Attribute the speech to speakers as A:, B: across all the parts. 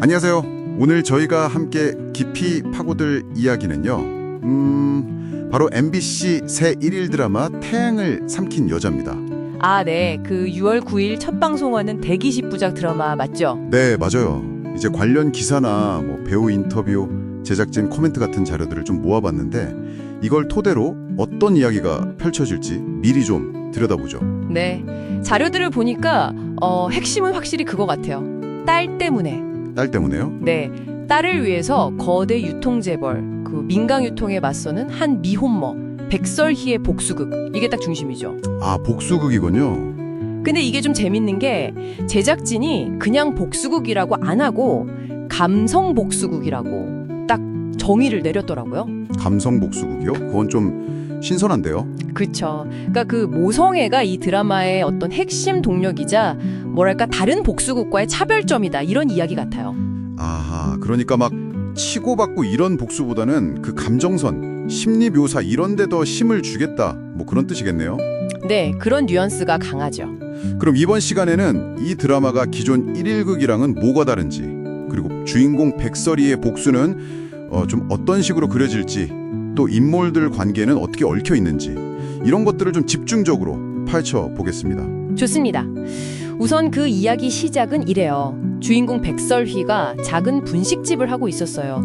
A: 안녕하세요. 오늘 저희가 함께 깊이 파고들 이야기는요. 바로 MBC 새 1일 드라마 태양을 삼킨 여자입니다.
B: 아, 네. 그 6월 9일 첫 방송하는 대기 10부작 드라마 맞죠?
A: 네, 맞아요. 이제 관련 기사나 배우 인터뷰, 제작진 코멘트 같은 자료들을 좀 모아봤는데 이걸 토대로 어떤 이야기가 펼쳐질지 미리 좀 들여다보죠.
B: 네. 자료들을 보니까 핵심은 확실히 그거 같아요. 딸 때문에.
A: 딸 때문에요?
B: 네. 딸을 위해서 거대 유통재벌, 그 민간 유통에 맞서는 한 미혼모, 백설희의 복수극. 이게 딱 중심이죠.
A: 아, 복수극이군요.
B: 근데 이게 좀 재밌는 게 제작진이 그냥 복수극이라고 안 하고 감성 복수극이라고 딱 정의를 내렸더라고요.
A: 감성 복수극이요? 그건 좀 신선한데요?
B: 그쵸. 그러니까 그 모성애가 이 드라마의 어떤 핵심 동력이자 뭐랄까 다른 복수극과의 차별점이다 이런 이야기 같아요.
A: 아하, 그러니까 막 치고받고 이런 복수보다는 그 감정선, 심리 묘사 이런 데 더 힘을 주겠다. 그런 뜻이겠네요.
B: 네, 그런 뉘앙스가 강하죠.
A: 그럼 이번 시간에는 이 드라마가 기존 1일극이랑은 뭐가 다른지, 그리고 주인공 백설이의 복수는 좀 어떤 식으로 그려질지, 또 인물들 관계는 어떻게 얽혀 있는지 이런 것들을 좀 집중적으로 파헤쳐 보겠습니다.
B: 좋습니다. 우선 그 이야기 시작은 이래요. 주인공 백설희가 작은 분식집을 하고 있었어요.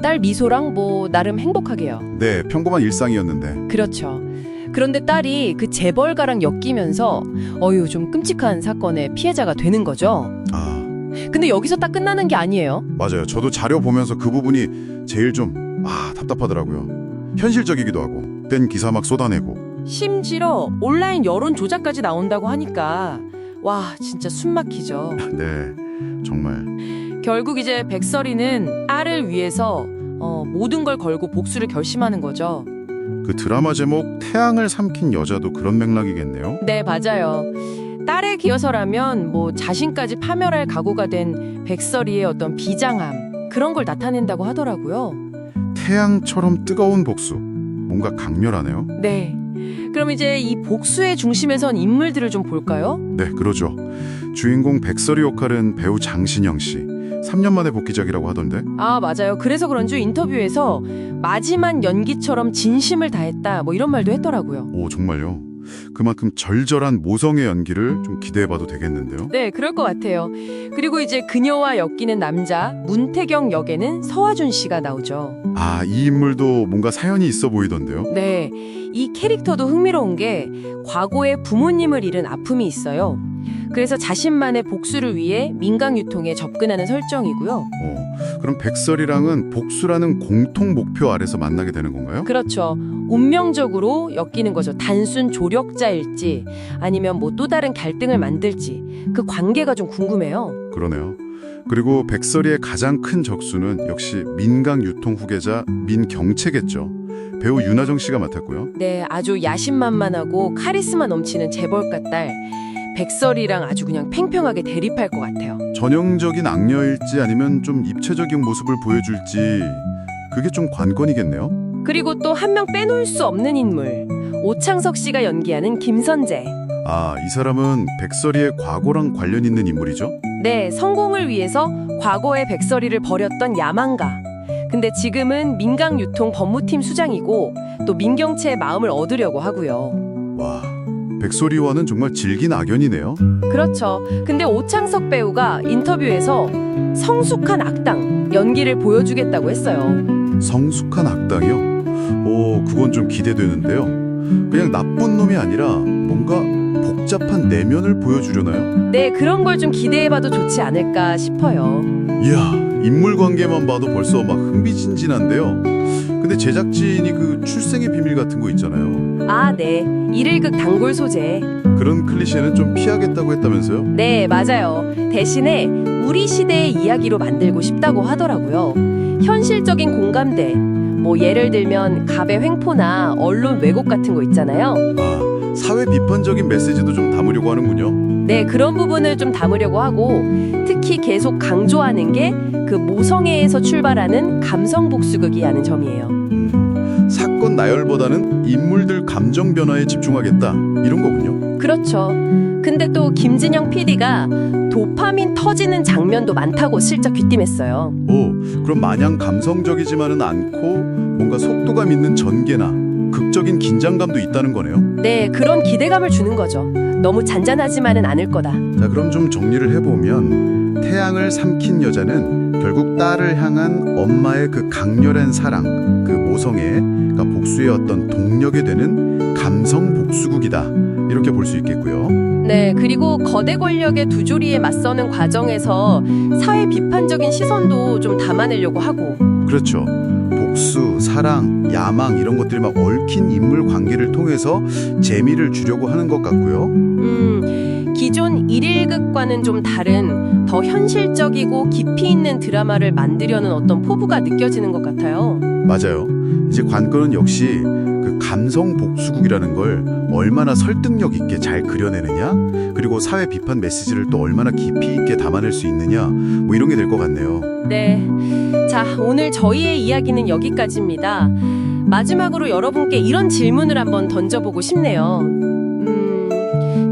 B: 딸 미소랑 나름 행복하게요.
A: 네, 평범한 일상이었는데.
B: 그렇죠. 그런데 딸이 그 재벌가랑 엮이면서 좀 끔찍한 사건의 피해자가 되는 거죠.
A: 아,
B: 근데 여기서 딱 끝나는 게 아니에요.
A: 맞아요. 저도 자료 보면서 그 부분이 제일 좀 답답하더라고요. 현실적이기도 하고 땐 기사 막 쏟아내고.
C: 심지어 온라인 여론 조작까지 나온다고 하니까 와 진짜 숨 막히죠.
A: 네, 정말.
C: 결국 이제 백설이는 딸을 위해서 모든 걸 걸고 복수를 결심하는 거죠.
A: 그 드라마 제목 태양을 삼킨 여자도 그런 맥락이겠네요.
C: 네, 맞아요. 딸의 기여서라면 자신까지 파멸할 각오가 된 백설이의 어떤 비장함 그런 걸 나타낸다고 하더라고요.
A: 태양처럼 뜨거운 복수. 뭔가 강렬하네요.
C: 네. 그럼 이제 이 복수의 중심에 선 인물들을 좀 볼까요?
A: 네, 그러죠. 주인공 백설이 역할은 배우 장신영 씨. 3년 만에 복귀작이라고 하던데.
C: 아, 맞아요. 그래서 그런지 인터뷰에서 마지막 연기처럼 진심을 다했다 이런 말도 했더라고요.
A: 오, 정말요? 그만큼 절절한 모성의 연기를 좀 기대해봐도 되겠는데요.
C: 네, 그럴 것 같아요. 그리고 이제 그녀와 엮이는 남자 문태경 역에는 서화준 씨가 나오죠.
A: 아, 이 인물도 뭔가 사연이 있어 보이던데요.
C: 네, 이 캐릭터도 흥미로운 게 과거에 부모님을 잃은 아픔이 있어요. 그래서 자신만의 복수를 위해 민간 유통에 접근하는 설정이고요.
A: 그럼 백설이랑은 복수라는 공통 목표 아래서 만나게 되는 건가요?
C: 그렇죠. 운명적으로 엮이는 거죠. 단순 조력자일지 아니면 또 다른 갈등을 만들지 그 관계가 좀 궁금해요.
A: 그러네요. 그리고 백설이의 가장 큰 적수는 역시 민간 유통 후계자 민경채겠죠. 배우 윤하정 씨가 맡았고요.
C: 네, 아주 야심만만하고 카리스마 넘치는 재벌가 딸 백설이랑 아주 그냥 팽팽하게 대립할 것 같아요.
A: 전형적인 악녀일지 아니면 좀 입체적인 모습을 보여줄지 그게 좀 관건이겠네요.
C: 그리고 또 한 명 빼놓을 수 없는 인물 오창석 씨가 연기하는 김선재.
A: 아, 이 사람은 백설이의 과거랑 관련 있는 인물이죠?
C: 네, 성공을 위해서 과거의 백설이를 버렸던 야망가. 근데 지금은 민간 유통 법무팀 수장이고 또 민경채의 마음을 얻으려고 하고요.
A: 와, 백설이와는 정말 질긴 악연이네요.
C: 그렇죠. 근데 오창석 배우가 인터뷰에서 성숙한 악당 연기를 보여주겠다고 했어요.
A: 성숙한 악당이요? 오, 그건 좀 기대되는데요. 그냥 나쁜 놈이 아니라 뭔가 복잡한 내면을 보여주려나요?
C: 네, 그런 걸 좀 기대해봐도 좋지 않을까 싶어요.
A: 이야, 인물 관계만 봐도 벌써 막 흥미진진한데요. 근데 제작진이 그 출생의 비밀 같은 거 있잖아요.
C: 아, 네. 일일극 단골 소재.
A: 그런 클리셰는 좀 피하겠다고 했다면서요?
C: 네, 맞아요. 대신에 우리 시대의 이야기로 만들고 싶다고 하더라고요. 현실적인 공감대. 예를 들면 갑의 횡포나 언론 왜곡 같은 거 있잖아요.
A: 아, 사회 비판적인 메시지도 좀 담으려고 하는군요.
C: 네, 그런 부분을 좀 담으려고 하고 특히 계속 강조하는 게 그 모성애에서 출발하는 감성 복수극이라는 점이에요.
A: 사건 나열보다는 인물들 감정 변화에 집중하겠다 이런 거군요.
C: 그렇죠. 근데 또 김진영 PD가 도파민 터지는 장면도 많다고 슬쩍 귀띔했어요.
A: 오, 그럼 마냥 감성적이지만은 않고 뭔가 속도감 있는 전개나 극적인 긴장감도 있다는 거네요.
C: 네, 그런 기대감을 주는 거죠. 너무 잔잔하지만은 않을 거다.
A: 자, 그럼 좀 정리를 해보면 태양을 삼킨 여자는 결국 딸을 향한 엄마의 그 강렬한 사랑, 그 모성애, 그러니까 복수의 어떤 동력이 되는 감성 복수극이다. 이렇게 볼 수 있겠고요.
C: 네, 그리고 거대 권력의 두 조리에 맞서는 과정에서 사회 비판적인 시선도 좀 담아내려고 하고.
A: 그렇죠. 복수, 사랑, 야망 이런 것들이 막 얽힌 인물 관계를 통해서 재미를 주려고 하는 것 같고요.
C: 기존 일일극과는 좀 다른 더 현실적이고 깊이 있는 드라마를 만들려는 어떤 포부가 느껴지는 것 같아요.
A: 맞아요. 이제 관건은 역시 그 감성 복수극이라는 걸 얼마나 설득력 있게 잘 그려내느냐, 그리고 사회 비판 메시지를 또 얼마나 깊이 있게 담아낼 수 있느냐, 뭐 이런 게 될 것 같네요.
C: 네. 자, 오늘 저희의 이야기는 여기까지입니다. 마지막으로 여러분께 이런 질문을 한번 던져보고 싶네요.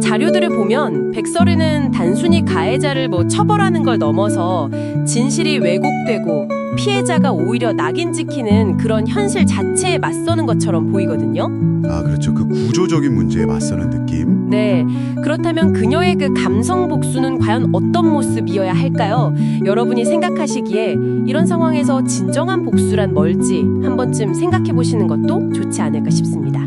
C: 자료들을 보면 백설이는 단순히 가해자를 처벌하는 걸 넘어서 진실이 왜곡되고 피해자가 오히려 낙인 찍히는 그런 현실 자체에 맞서는 것처럼 보이거든요.
A: 아, 그렇죠. 그 구조적인 문제에 맞서는 느낌.
C: 네, 그렇다면 그녀의 그 감성 복수는 과연 어떤 모습이어야 할까요? 여러분이 생각하시기에 이런 상황에서 진정한 복수란 뭘지 한 번쯤 생각해 보시는 것도 좋지 않을까 싶습니다.